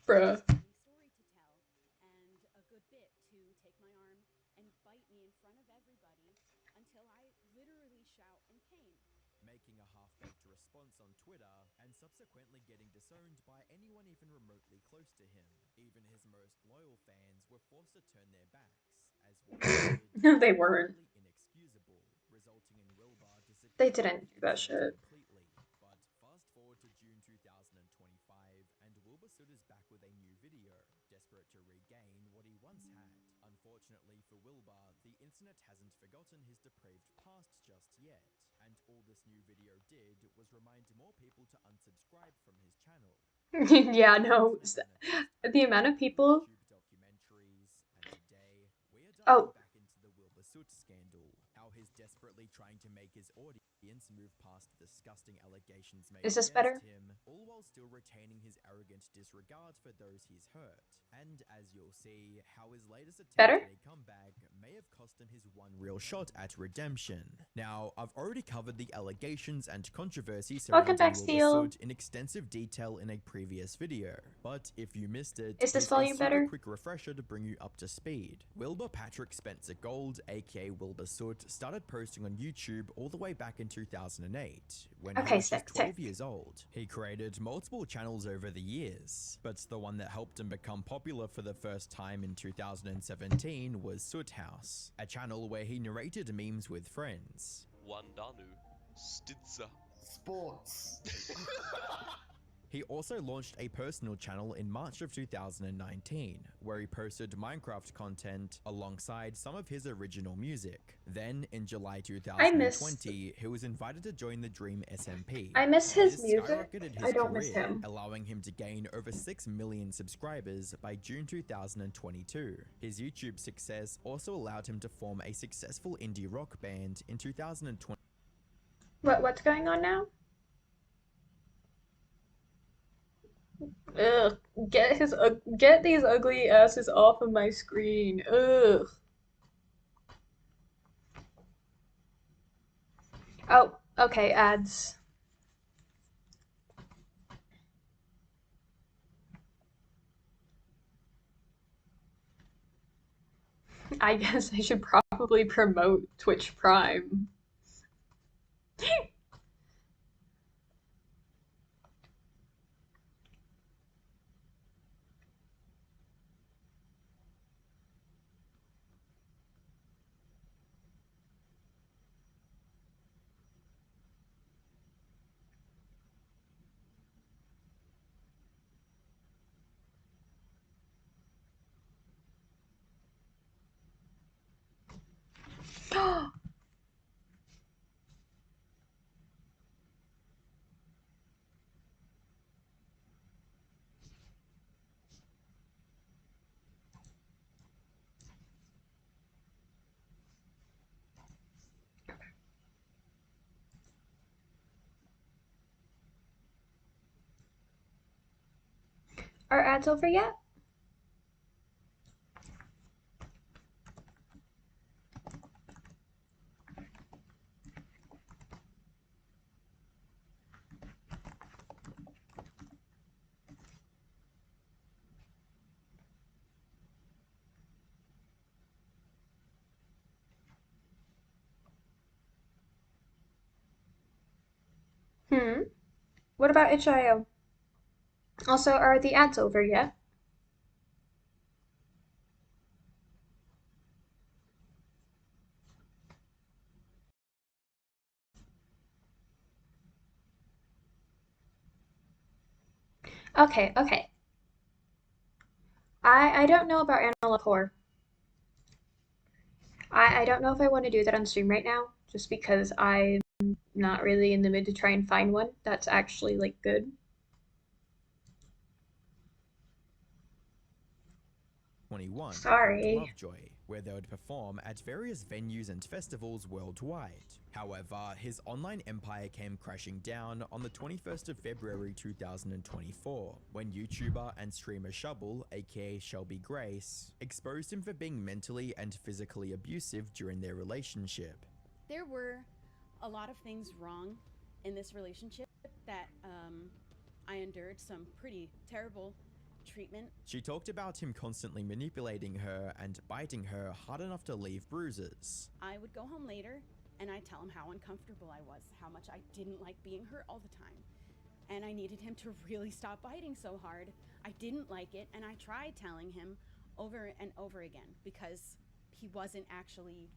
Bruh. Story to tell, and a good bit to take my arm and bite me in front of everybody until I literally shout in pain. Making a half-baked response on Twitter and subsequently getting disowned by anyone even remotely close to him. Even his most loyal fans were forced to turn their backs, as what he did No, was they quite weren't. literally inexcusable, resulting in Wilbur They disappearing didn't off do the that internet shit. completely. But fast forward to June 2025, and Wilbur Soot is back with a new video, desperate to regain what he once had. Unfortunately for Wilbur, the internet hasn't forgotten his depraved past just yet, and all this new video did was remind more people to unsubscribe from his channel. Yeah, The no. internet then of course The posted amount of multiple people. YouTube documentaries, and today we are diving Oh, back into the Wilbur Soot scandal, how he's desperately trying to make his audience move past the disgusting allegations made is this against better? him, all while still retaining his arrogant disregard for those he's hurt. And as you'll see, how his latest attempt Better? at a comeback may have cost him his one real shot at redemption. Now, I've already covered the allegations and controversy Welcome surrounding back, Wilbur Steel. Soot in extensive detail in a previous video, but if you missed it, Is this here's a volume super better? quick refresher to bring you up to speed. Wilbur Patrick Spencer Gold, aka Wilbur Soot, started posting on YouTube all the way back in 2008, when he Okay, was just sick, 12 sick. years old. He created multiple channels over the years, but the one that helped him become popular for the first time in 2017 was Soot House, a channel where he narrated memes with friends. Wandanu. Stidza. Sports. He also launched a personal channel in March of 2019, where he posted Minecraft content alongside some of his original music. Then, in July I miss 2020, he was invited to join the Dream SMP. I miss his This music. skyrocketed I his don't miss career, him. allowing him to gain over 6 million subscribers by June 2022. His YouTube success also allowed him to form a successful indie rock band in 2020. What's going on now? Ugh. Get these ugly asses off of my screen. Ugh. Oh, okay, ads. I guess I should probably promote Twitch Prime. Are ads over yet? Hmm. What about itch.io? Also, are the ads over yet? Okay, okay. I don't know about Anna Lepore. I don't know if I want to do that on stream right now, just because I'm not really in the mood to try and find one that's actually like good. 21 called Sorry. Lovejoy, where they would perform at various venues and festivals worldwide. However, his online empire came crashing down on the 21st of February 2024, when YouTuber and streamer Shubble, aka Shelby Grace, exposed him for being mentally and physically abusive during their relationship. There were a lot of things wrong in this relationship that I endured some pretty terrible treatment. She talked about him constantly manipulating her and biting her hard enough to leave bruises. I would go home later and I'd tell him how uncomfortable I was, how much I didn't like being hurt all the time. And I needed him to really stop biting so hard. I didn't like it, and I tried telling him over and over again because he wasn't actually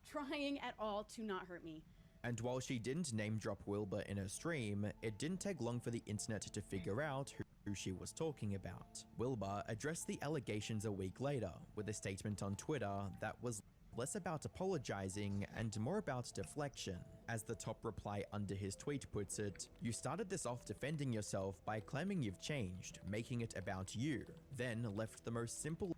trying at all to not hurt me. And while she didn't name drop Wilbur in her stream, it didn't take long for the internet to figure out who she was talking about. Wilbur addressed the allegations a week later with a statement on Twitter that was less about apologizing and more about deflection. As the top reply under his tweet puts it, "You started this off defending yourself by claiming you've changed, making it about you, then left the most simple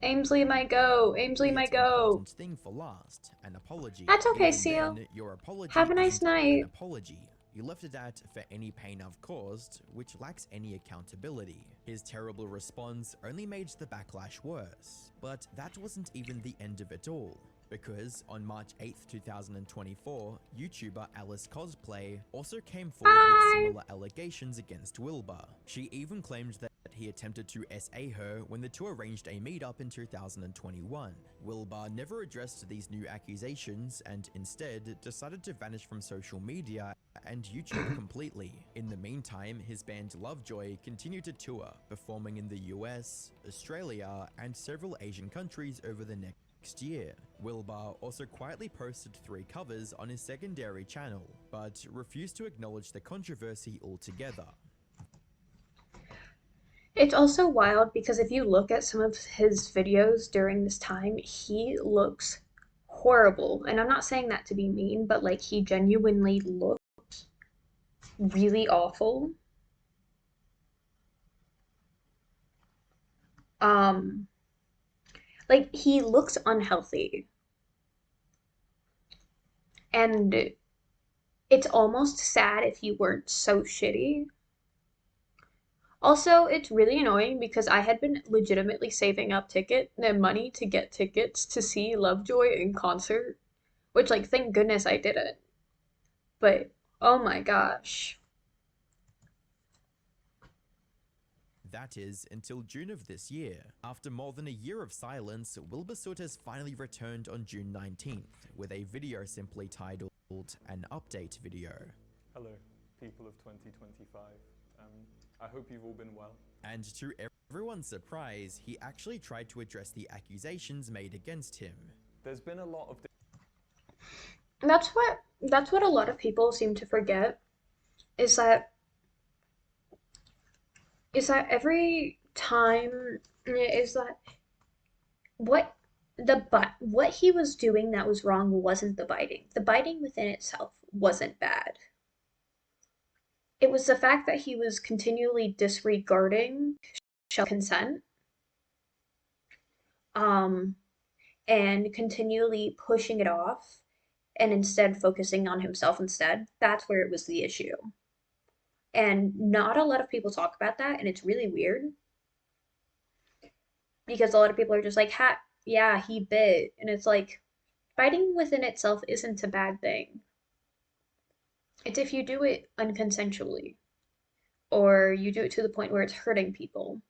Ainsley might go. Ainsley yet might go. important thing for last, an apology. That's okay, Even Seal. then, your apology Have a nice isn't night. an apology. You left it at "for any pain I've caused," which lacks any accountability. His terrible response only made the backlash worse. But that wasn't even the end of it all. Because on March 8th, 2024, YouTuber Alice Cosplay also came forward with similar allegations against Wilbur. She even claimed that he attempted to SA her when the two arranged a meetup in 2021. Wilbur never addressed these new accusations and instead decided to vanish from social media and YouTube completely. In the meantime, his band Lovejoy continued to tour, performing in the US, Australia, and several Asian countries over the next year. Wilbur also quietly posted 3 covers on his secondary channel, but refused to acknowledge the controversy altogether. It's also wild because if you look at some of his videos during this time, he looks horrible. And I'm not saying that to be mean, but like he genuinely looks really awful. Like he looks unhealthy. And it's almost sad if he weren't so shitty. Also, it's really annoying because I had been legitimately saving up money to get tickets to see Lovejoy in concert, which like thank goodness I didn't. But oh my gosh. That is, until June of this year. After more than a year of silence, Wilbur Soot finally returned on June 19th with a video simply titled "An Update Video." Hello, people of 2025. I hope you've all been well. And to everyone's surprise, he actually tried to address the accusations made against him. There's been a lot of That's what a lot of people seem to forget is that every time is that what he was doing that was wrong wasn't the biting. The biting within itself wasn't bad. It was the fact that he was continually disregarding consent, and continually pushing it off, and instead focusing on himself instead. That's where it was the issue. And not a lot of people talk about that, and it's really weird. Because a lot of people are just like, yeah, he bit. And it's like, biting within itself isn't a bad thing. It's if you do it unconsensually, or you do it to the point where it's hurting people.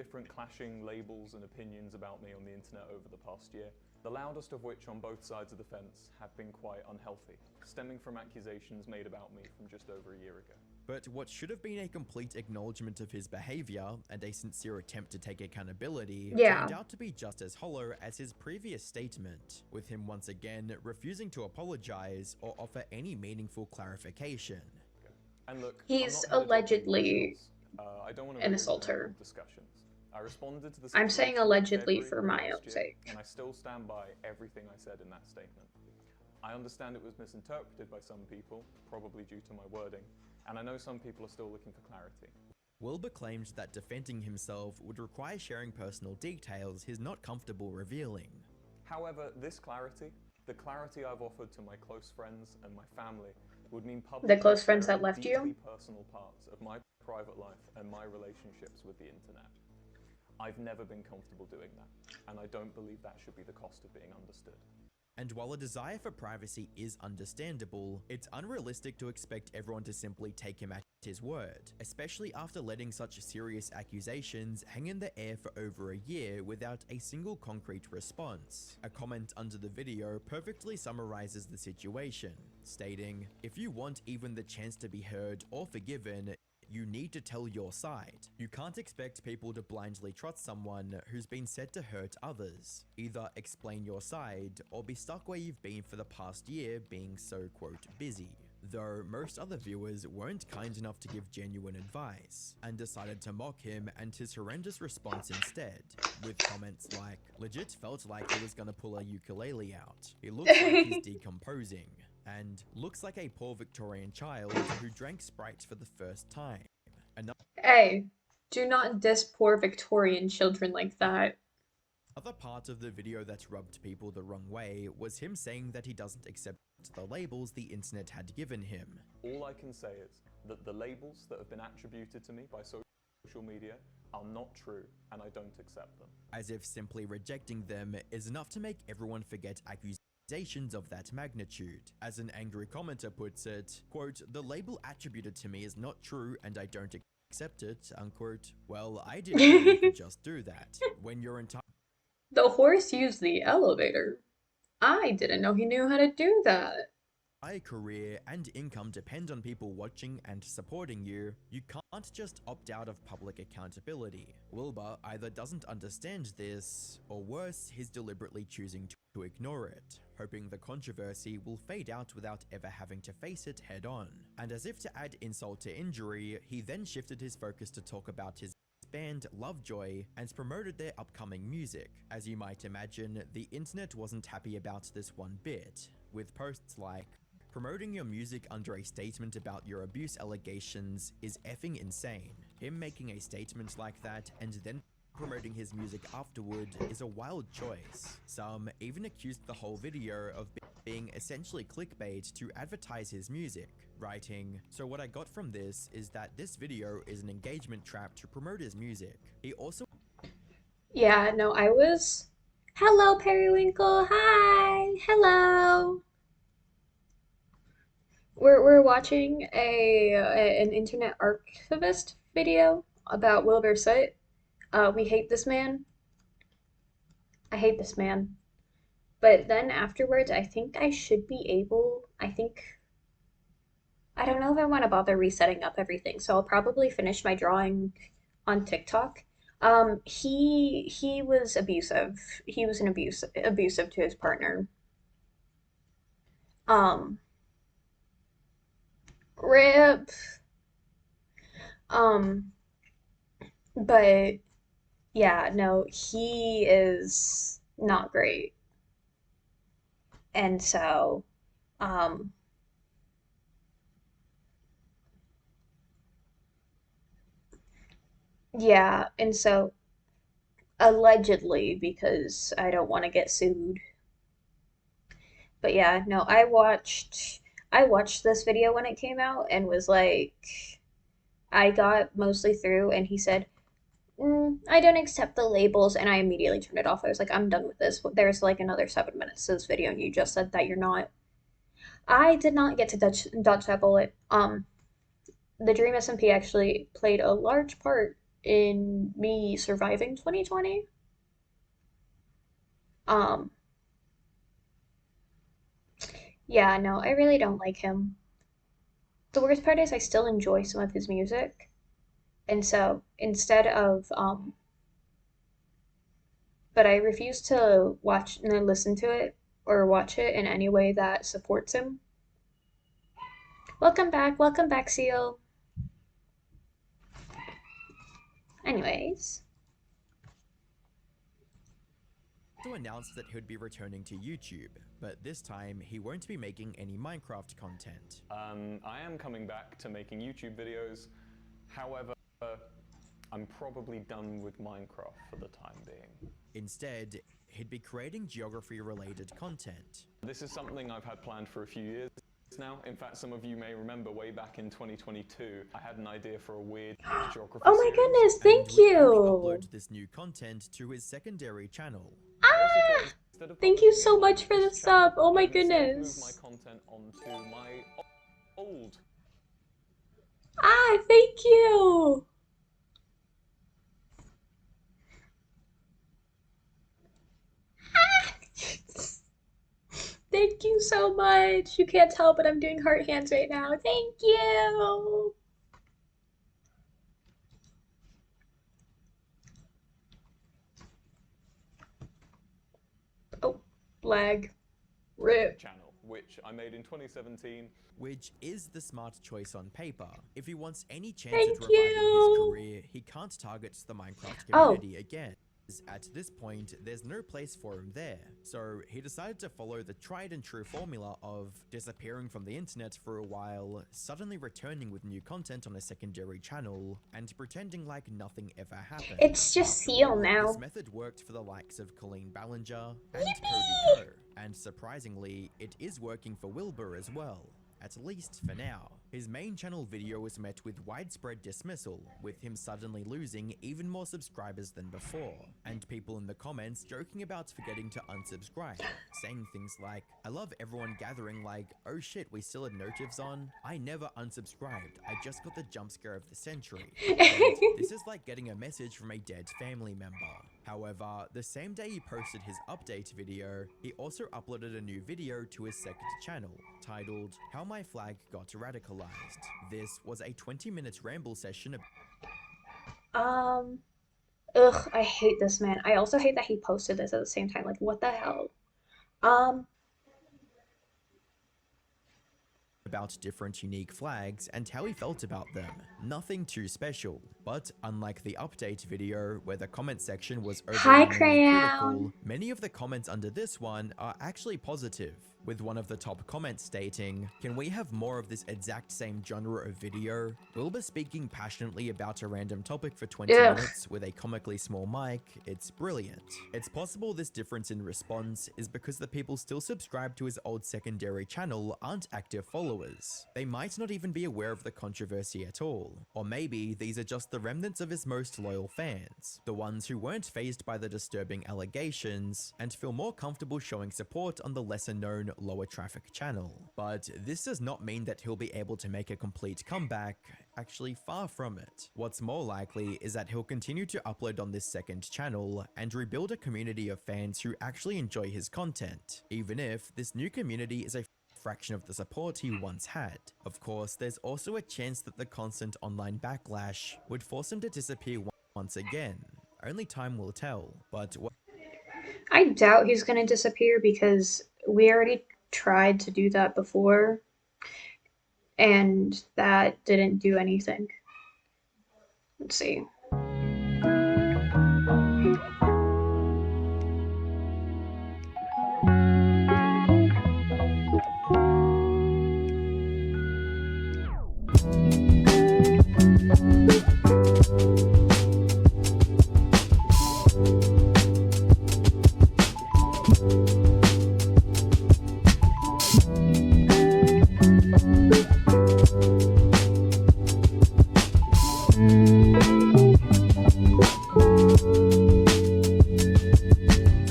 different clashing labels and opinions about me on the internet over the past year, the loudest of which on both sides of the fence have been quite unhealthy, stemming from accusations made about me from just over a year ago. But what should have been a complete acknowledgement of his behavior and a sincere attempt to take accountability turned out to be just as hollow as his previous statement, with him once again refusing to apologize or offer any meaningful clarification. And look, he's I'm not allegedly I don't want to an assaulter. discussions. I responded to the I'm saying allegedly for my own year, sake. and I still stand by everything I said in that statement. I understand it was misinterpreted by some people, probably due to my wording, and I know some people are still looking for clarity. Wilbur claimed that defending himself would require sharing personal details he's not comfortable revealing. However, this clarity, the clarity I've offered to my close friends and my family, would mean The close friends that left you? deeply personal parts of my private life and my relationships with the internet. I've never been comfortable doing that, and I don't believe that should be the cost of being understood. And while a desire for privacy is understandable, it's unrealistic to expect everyone to simply take him at his word, especially after letting such serious accusations hang in the air for over a year without a single concrete response. A comment under the video perfectly summarizes the situation, stating, "If you want even the chance to be heard or forgiven, you need to tell your side. You can't expect people to blindly trust someone who's been said to hurt others. Either explain your side or be stuck where you've been for the past year being so quote busy." Though most other viewers weren't kind enough to give genuine advice and decided to mock him and his horrendous response instead, with comments like, "Legit felt like he was gonna pull a ukulele out. He looks like he's decomposing," and "looks like a poor Victorian child who drank Sprite for the first time." Hey, do not diss poor Victorian children like that. Another part of the video that rubbed people the wrong way was him saying that he doesn't accept the labels the internet had given him. All I can say is that the labels that have been attributed to me by social media are not true, and I don't accept them. As if simply rejecting them is enough to make everyone forget accusations of that magnitude. As an angry commenter puts it, quote, "The label attributed to me is not true and I don't accept it," unquote. Well, I didn't know you could just do that. When your entire The horse used the elevator. I didn't know he knew how to do that. career and income depend on people watching and supporting you, you can't just opt out of public accountability. Wilbur either doesn't understand this, or worse, he's deliberately choosing to ignore it, hoping the controversy will fade out without ever having to face it head on. And as if to add insult to injury, he then shifted his focus to talk about his band Lovejoy and promoted their upcoming music. As you might imagine, the internet wasn't happy about this one bit, with posts like, "Promoting your music under a statement about your abuse allegations is effing insane. Him making a statement like that and then promoting his music afterward is a wild choice." Some even accused the whole video of being essentially clickbait to advertise his music, writing, "So what I got from this is that this video is an engagement trap to promote his music." He also Yeah, no, I was. Hello, Periwinkle. Hi. Hello. We're watching an internet archivist video about Wilbur Soot. We hate this man. I hate this man. But then afterwards, I think I should be able. I don't know if I want to bother resetting up everything, so I'll probably finish my drawing on TikTok. He was abusive. He was abusive to his partner. Um, Rip. Um, but yeah, no, he is not great. And so, um, yeah, and so allegedly, because I don't want to get sued. But yeah, no, I watched this video when it came out and was like, I got mostly through, and he said, I don't accept the labels, and I immediately turned it off. I was like, I'm done with this. There's like another 7 minutes to this video, and you just said that you're not. I did not get to dodge that bullet. The Dream SMP actually played a large part in me surviving 2020. Um, yeah, no, I really don't like him. The worst part is I still enjoy some of his music. And so instead of, but I refuse to watch and listen to it or watch it in any way that supports him. Welcome back, Seal. Anyways. also announced that he would be returning to YouTube, but this time he won't be making any Minecraft content. I am coming back to making YouTube videos. However, I'm probably done with Minecraft for the time being. Instead, he'd be creating geography-related content. This is something I've had planned for a few years now. In fact, some of you may remember way back in 2022, I had an idea for a weird geography Oh my series. goodness, And thank would only you. upload this new content to his secondary channel. I also thought Instead of Thank you publishing so it much for on the this channel, sub. Oh my I've instead moved goodness. my content onto my old. Ah, thank you. Thank you so much. You can't tell, but I'm doing heart hands right now. Thank you. Oh, lag. Rip. Channel, which I made in 2017. Which is the smart choice on paper. If he wants any chance Thank at reviving his you. career, he can't target the Minecraft Oh. community again. At this point, there's no place for him there. So he decided to follow the tried and true formula of disappearing from the internet for a while, suddenly returning with new content on a secondary channel, and pretending like nothing ever happened. It's just After Seal all, now. This method worked for the likes of Colleen Ballinger and Cody Ko. And surprisingly, it is working for Wilbur as well. At least for now. His main channel video was met with widespread dismissal, with him suddenly losing even more subscribers than before, and people in the comments joking about forgetting to unsubscribe, saying things like, I love everyone gathering like, oh shit, we still had notifs on? I never unsubscribed, I just got the jump scare of the century. And this is like getting a message from a dead family member. However, the same day he posted his update video, he also uploaded a new video to his second channel, titled, How My Flag Got Radicalized. This was a 20-minute ramble session Ugh, I hate this man. I also hate that he posted this at the same time. Like, what the hell? about different unique flags and how he felt about them. Nothing too special, but unlike the update video where the comment section was Hi, overwhelmingly Crayon. critical, many of the comments under this one are actually positive, with one of the top comments stating, can we have more of this exact same genre of video? Wilbur speaking passionately about a random topic for 20 Ugh. minutes with a comically small mic, it's brilliant. It's possible this difference in response is because the people still subscribe to his old secondary channel aren't active followers. They might not even be aware of the controversy at all. Or maybe these are just the remnants of his most loyal fans, the ones who weren't fazed by the disturbing allegations and feel more comfortable showing support on the lesser known lower traffic channel. But this does not mean that he'll be able to make a complete comeback, actually far from it. What's more likely is that he'll continue to upload on this second channel and rebuild a community of fans who actually enjoy his content, even if this new community is a fraction of the support he once had. Of course, there's also a chance that the constant online backlash would force him to disappear once again. Only time will tell, but I doubt he's gonna disappear because we already tried to do that before and that didn't do anything. Let's see.